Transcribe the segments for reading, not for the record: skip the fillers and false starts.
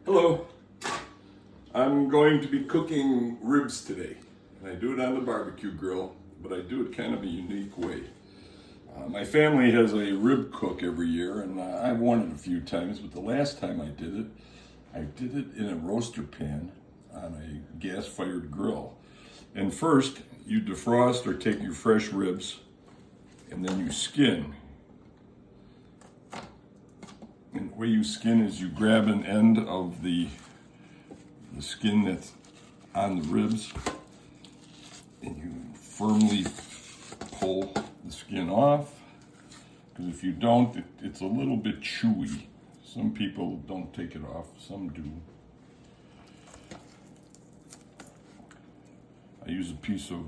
Hello, I'm going to be cooking ribs today, and I do it on the barbecue grill, but I do it kind of a unique way. My family has a rib cook every year, and I've won it a few times, but the last time I did it in a roaster pan on a gas-fired grill. And first, you defrost or take your fresh ribs, and then you skin. And the way you skin is you grab an end of the skin that's on the ribs and you firmly pull the skin off, because if you don't, it's a little bit chewy. Some people don't take it off, some do. I use a piece of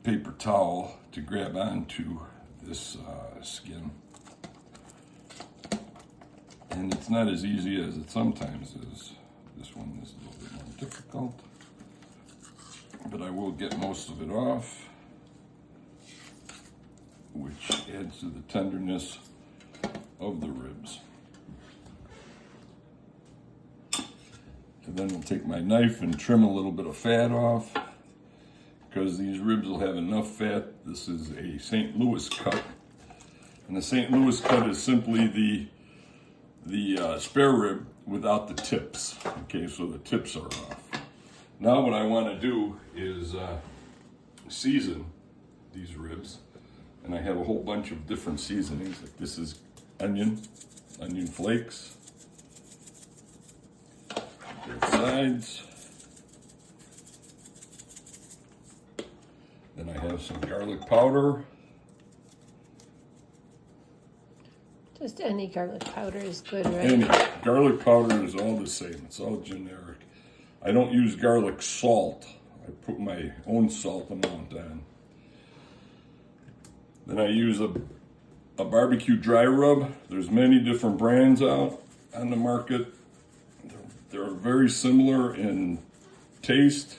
paper towel to grab onto this skin, and it's not as easy as it sometimes is. This one is a little bit more difficult, but I will get most of it off, which adds to the tenderness of the ribs. And then I'll take my knife and trim a little bit of fat off, because these ribs will have enough fat. This is a St. Louis cut, and the St. Louis cut is simply the spare rib without the tips. Okay, so the tips are off. Now what I want to do is season these ribs, and I have a whole bunch of different seasonings. Like this is onion flakes, both sides. Then I have some garlic powder. Just any garlic powder is good, right? Any garlic powder is all the same. It's all generic. I don't use garlic salt. I put my own salt amount on. Then I use a barbecue dry rub. There's many different brands out on the market. They're very similar in taste.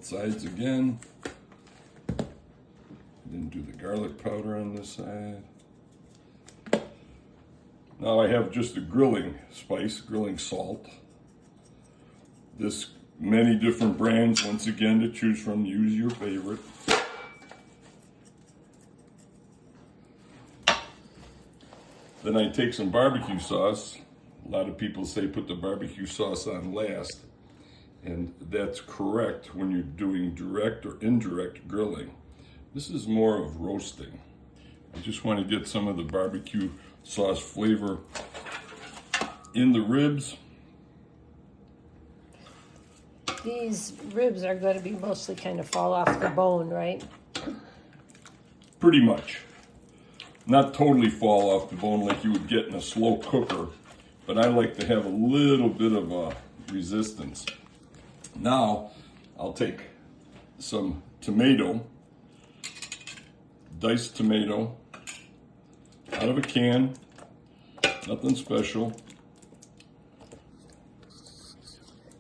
Sides again, then do the garlic powder on this side. Now I have just a grilling spice, grilling salt. This many different brands, once again, to choose from. Use your favorite. Then I take some barbecue sauce. A lot of people say put the barbecue sauce on last. And that's correct when you're doing direct or indirect grilling. This is more of roasting. I just want to get some of the barbecue sauce flavor in the ribs. These ribs are going to be mostly kind of fall off the bone, right? Pretty much. Not totally fall off the bone like you would get in a slow cooker, but I like to have a little bit of a resistance. Now, I'll take some tomato, diced tomato, out of a can, nothing special.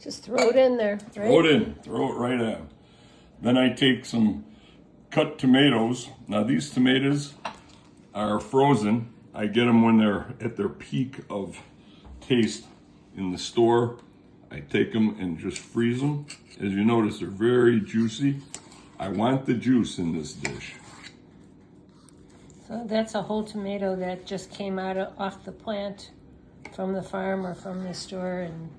Just throw it in there, right? Throw it in, throw it right on. Then I take some cut tomatoes. Now these tomatoes are frozen. I get them when they're at their peak of taste in the store. I take them and just freeze them. As you notice, they're very juicy. I want the juice in this dish. So that's a whole tomato that just came off the plant from the farm or from the store, and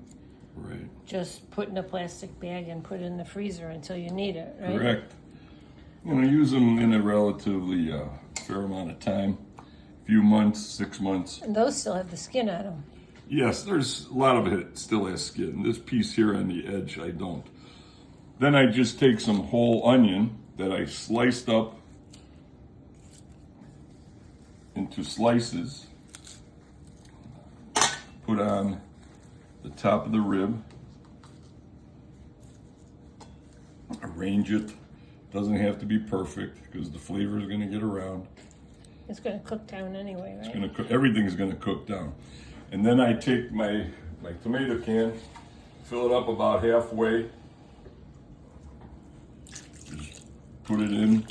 just put in a plastic bag and put it in the freezer until you need it, right? Correct. Use them in a relatively fair amount of time. A few months, 6 months. And those still have the skin on them. Yes, there's a lot of it still has skin. This piece here on the edge, I don't. Then I just take some whole onion that I sliced up into slices, put on the top of the rib, arrange it. Doesn't have to be perfect because the flavor is going to get around. It's going to cook down anyway, right? It's going to cook. Everything's going to cook down. And then I take my tomato can, fill it up about halfway, just put it in,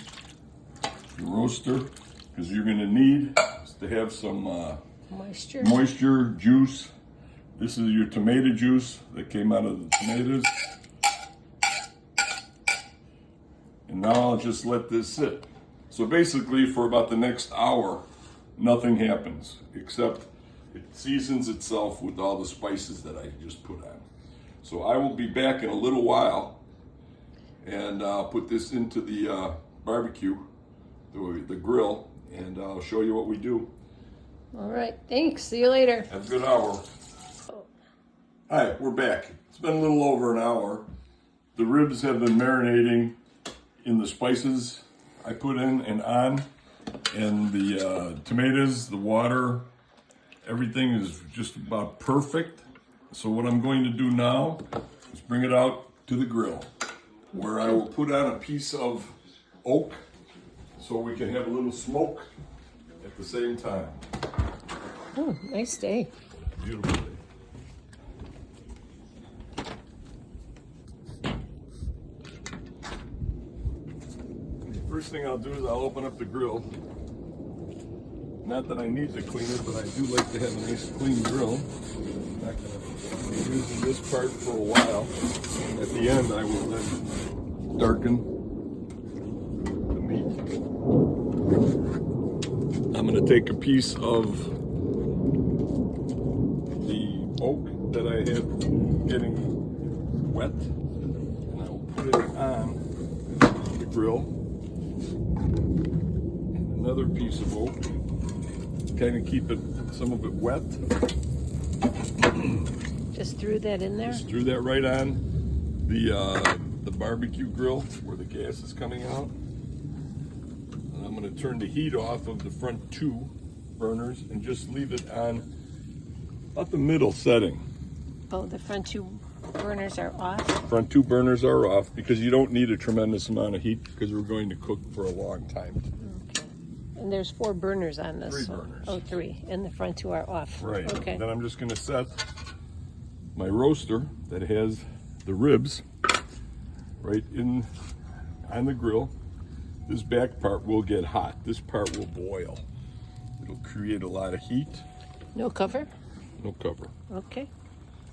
your roaster, because you're going to need to have some moisture, juice. This is your tomato juice that came out of the tomatoes. And now I'll just let this sit. So basically for about the next hour, nothing happens except it seasons itself with all the spices that I just put on. So I will be back in a little while, and I'll put this into the barbecue, the grill, and I'll show you what we do. All right, thanks. See you later. Have a good hour. Hi, we're back. It's been a little over an hour. The ribs have been marinating in the spices I put in and on, and the tomatoes, the water, everything is just about perfect. So what I'm going to do now is bring it out to the grill, where I will put on a piece of oak so we can have a little smoke at the same time. Oh, nice day. Beautiful day. First thing I'll do is I'll open up the grill. Not that I need to clean it, but I do like to have a nice clean grill. I'm not going to be using this part for a while. At the end, I will then darken the meat. I'm going to take a piece of the oak that I had getting wet, and I will put it on the grill. Another piece of oak, kind of keep it, some of it wet. Just threw that in there? Just threw that right on the barbecue grill where the gas is coming out. And I'm going to turn the heat off of the front two burners and just leave it on about the middle setting. Oh, the front two burners are off? Front two burners are off because you don't need a tremendous amount of heat because we're going to cook for a long time. And there's 4 burners on this. 3 burners. Oh, 3. And the front 2 are off. Right. Okay. Then I'm just going to set my roaster that has the ribs right in on the grill. This back part will get hot. This part will boil. It'll create a lot of heat. No cover? No cover. Okay.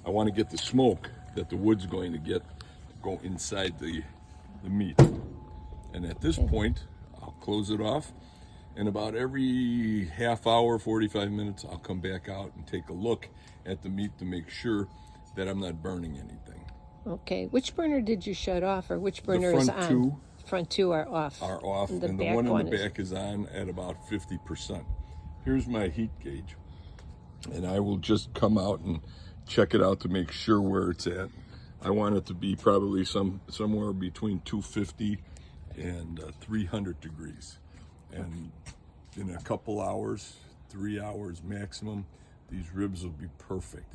I want to get the smoke that the wood's going to get go inside the meat. And at this point, I'll close it off. And about every half hour, 45 minutes, I'll come back out and take a look at the meat to make sure that I'm not burning anything. Okay. Which burner did you shut off, or which burner is on? The front two Front 2 are off. are off, and the one in the back is on at about 50%. Here's my heat gauge, and I will just come out and check it out to make sure where it's at. I want it to be probably somewhere between 250 and 300 degrees. And in a couple hours, 3 hours maximum, these ribs will be perfect.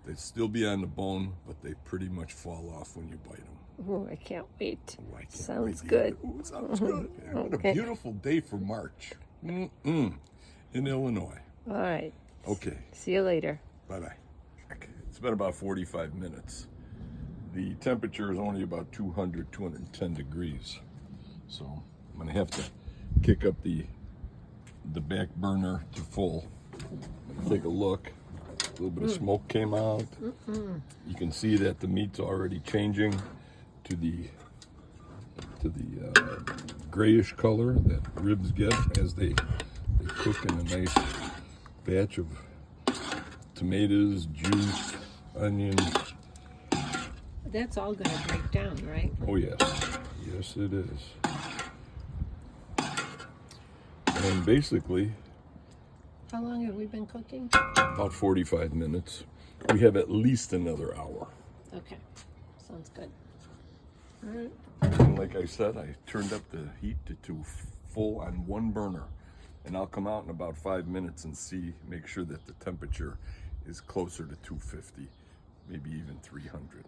They'd still be on the bone, but they pretty much fall off when you bite them. Oh, I can't wait. Oh, I can't Sounds wait good. Ooh, sounds good. What a beautiful day for March in Illinois. All right. Okay. See you later. Bye-bye. It's been about 45 minutes. The temperature is only about 210 degrees. So I'm going to have to kick up the back burner to full. Take a look. A little bit of smoke came out. You can see that the meat's already changing to the grayish color that ribs get as they cook in a nice batch of tomatoes, juice, onions. That's all going to break down, right? Oh yes, yes it is. And basically, how long have we been cooking? about 45 minutes. We have at least another hour. Okay, sounds good. All right. And like I said, I turned up the heat to full on one burner. And I'll come out in about 5 minutes and make sure that the temperature is closer to 250, maybe even 300.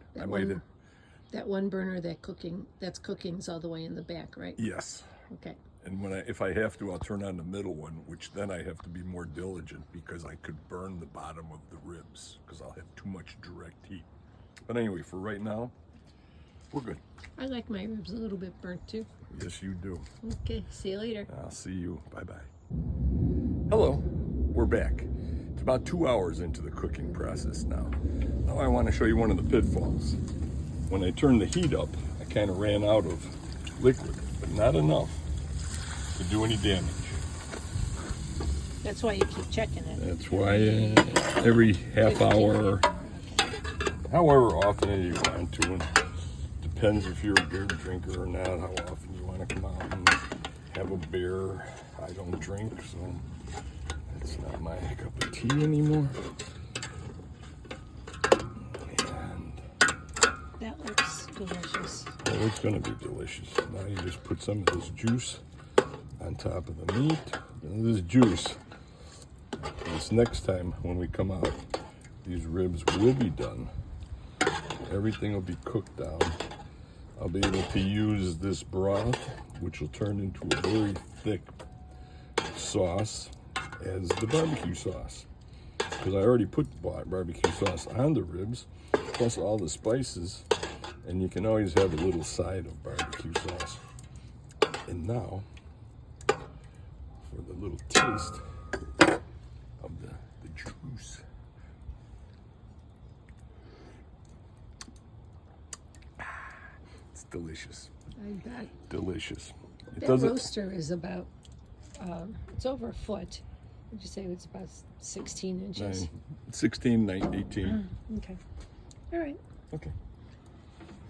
That one burner that's cooking's all the way in the back, right? Yes. Okay. And if I have to, I'll turn on the middle one, which then I have to be more diligent because I could burn the bottom of the ribs because I'll have too much direct heat. But anyway, for right now, we're good. I like my ribs a little bit burnt too. Yes, you do. Okay, see you later. I'll see you. Bye-bye. Hello, we're back. It's about 2 hours into the cooking process now. Now I want to show you one of the pitfalls. When I turned the heat up, I kind of ran out of liquid, but not enough to do any damage. That's why you keep checking it. That's why every half hour, however often you want to, and depends if you're a beer drinker or not, how often you want to come out and have a beer. I don't drink, so it's not my cup of tea anymore. And That looks delicious. well, it's going to be delicious. Now you just put some of this juice on top of the meat. And this juice, this next time when we come out, these ribs will be done. Everything will be cooked down. I'll be able to use this broth, which will turn into a very thick sauce, as the barbecue sauce. Because I already put barbecue sauce on the ribs, plus all the spices, and you can always have a little side of barbecue sauce. And now, for the little taste of the juice. It's delicious. I bet. Delicious. It That doesn't. roaster is about, it's over a foot. Would you say it's about 16 inches? 16, 18. Okay. All right. Okay.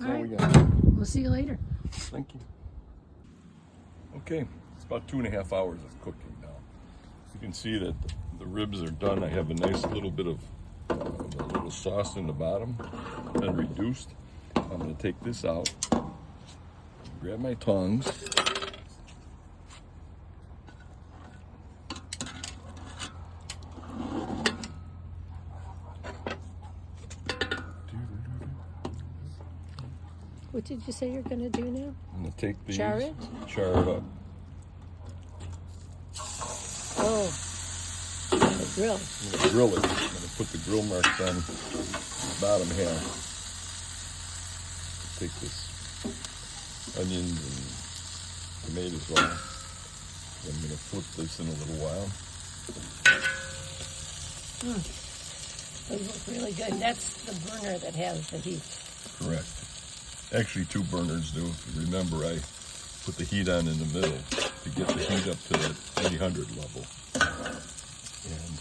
All That's all we right. got. We'll see you later. Thank you. Okay, it's about 2.5 hours of cooking now. You can see that the ribs are done. I have a nice little bit of a little sauce in the bottom, then reduced. I'm going to take this out, grab my tongs, What did you say you're going to do now? I'm going to take these, Char it? char it up. Oh, the grill. I'm going to grill it. I'm going to put the grill marks on the bottom half. Take this onions and tomatoes off. I'm going to flip this in a little while. Those look really good. That's the burner that has the heat. Correct. Actually, 2 burners do. If you remember, I put the heat on in the middle to get the heat up to that 300 level. And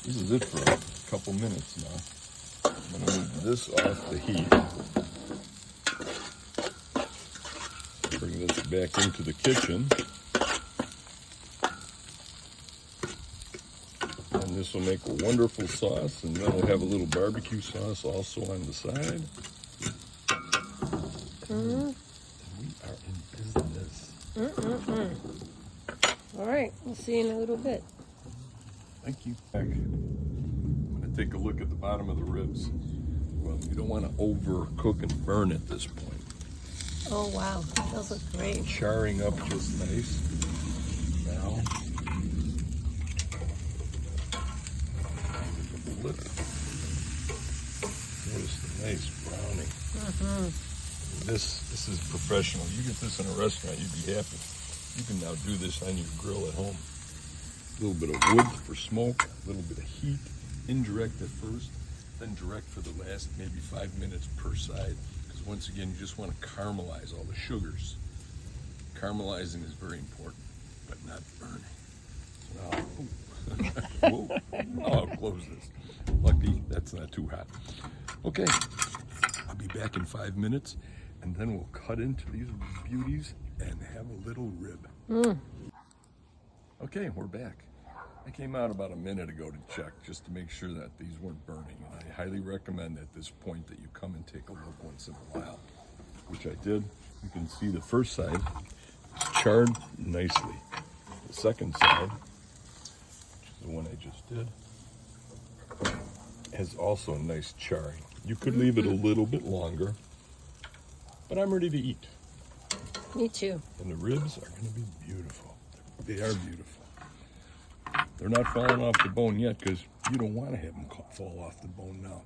this is it for a couple minutes now. I'm going to move this off the heat. Bring this back into the kitchen. And this will make a wonderful sauce, and then we'll have a little barbecue sauce also on the side. And we are in business. All right, we'll see you in a little bit. Thank you. I'm going to take a look at the bottom of the ribs. Well, you don't want to overcook and burn at this point. Oh, wow. Those look great. Charring up just nice. Now, flip. Notice the nice browning. This is professional. You get this in a restaurant, you'd be happy. You can now do this on your grill at home. A little bit of wood for smoke, a little bit of heat, indirect at first, then direct for the last maybe 5 minutes per side. Because once again, you just want to caramelize all the sugars. Caramelizing is very important, but not burning. So now, whoa. I'll close this. Lucky that's not too hot. Okay, I'll be back in 5 minutes, and then we'll cut into these beauties and have a little rib. Okay, we're back. I came out about a minute ago to check just to make sure that these weren't burning, and I highly recommend at this point that you come and take a look once in a while, which I did. You can see the first side is charred nicely. The second side, which is the one I just did, has also nice charring. You could leave it a little bit longer, but I'm ready to eat. Me too. And the ribs are going to be beautiful. They are beautiful. They're not falling off the bone yet because you don't want to have them fall off the bone now.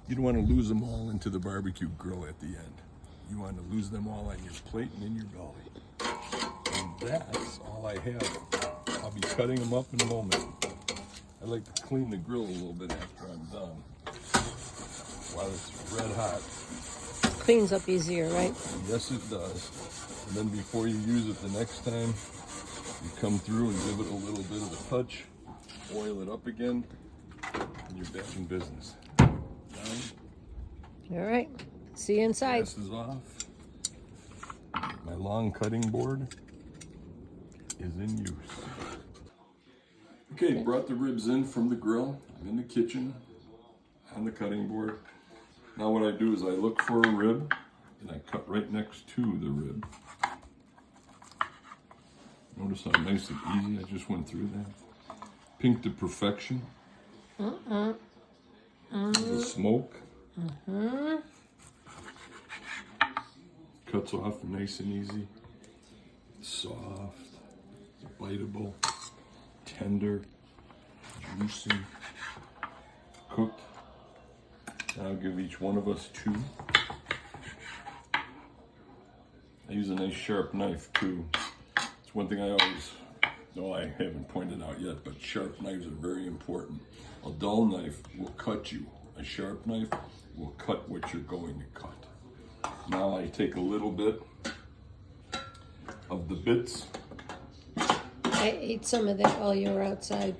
You don't want to lose them all into the barbecue grill at the end. You want to lose them all on your plate and in your belly. And that's all I have. I'll be cutting them up in a moment. I like to clean the grill a little bit after I'm done, while it's red hot. Cleans up easier, right? Yes, it does. And then before you use it the next time, you come through and give it a little bit of a touch, oil it up again, and you're back in business. Down. All right. See you inside. Gas is off. My long cutting board is in use. Okay, brought the ribs in from the grill. I'm in the kitchen on the cutting board. Now what I do is I look for a rib and I cut right next to the rib. Notice how nice and easy I just went through that. Pink to perfection. The smoke. Cuts off nice and easy. Soft, biteable, tender, juicy, cooked. I'll give each one of us 2. I use a nice sharp knife too. It's one thing I always, no, I haven't pointed out yet, but sharp knives are very important. A dull knife will cut you. A sharp knife will cut what you're going to cut. Now I take a little bit of the bits. I ate some of that while you were outside.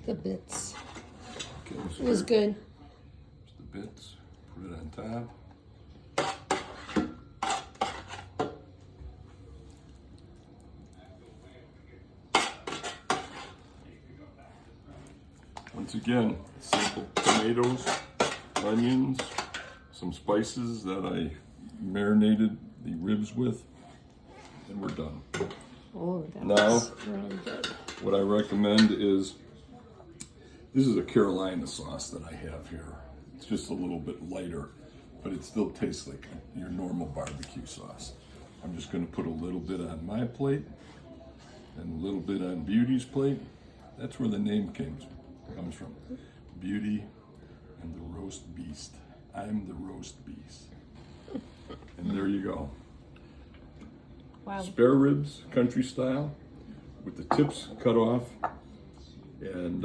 The bits. Okay, It was good. Just the bits. Put it on top. Once again, simple tomatoes, onions, some spices that I marinated the ribs with, and we're done. Oh, that Now, was really good. what I recommend is, this is a Carolina sauce that I have here. It's just a little bit lighter, but it still tastes like your normal barbecue sauce. I'm just going to put a little bit on my plate and a little bit on Beauty's plate. That's where the name comes from. Beauty and the roast beast. I'm the roast beast. And there you go. Wow. Spare ribs, country style, with the tips cut off. And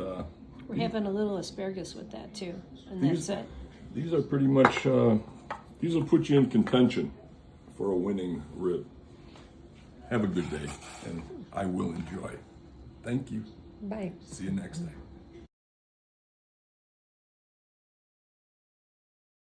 We're having a little asparagus with that too. And These- that's it. these are pretty much, these will put you in contention for a winning rib. Have a good day, and I will enjoy. Thank you. Bye. See you next time.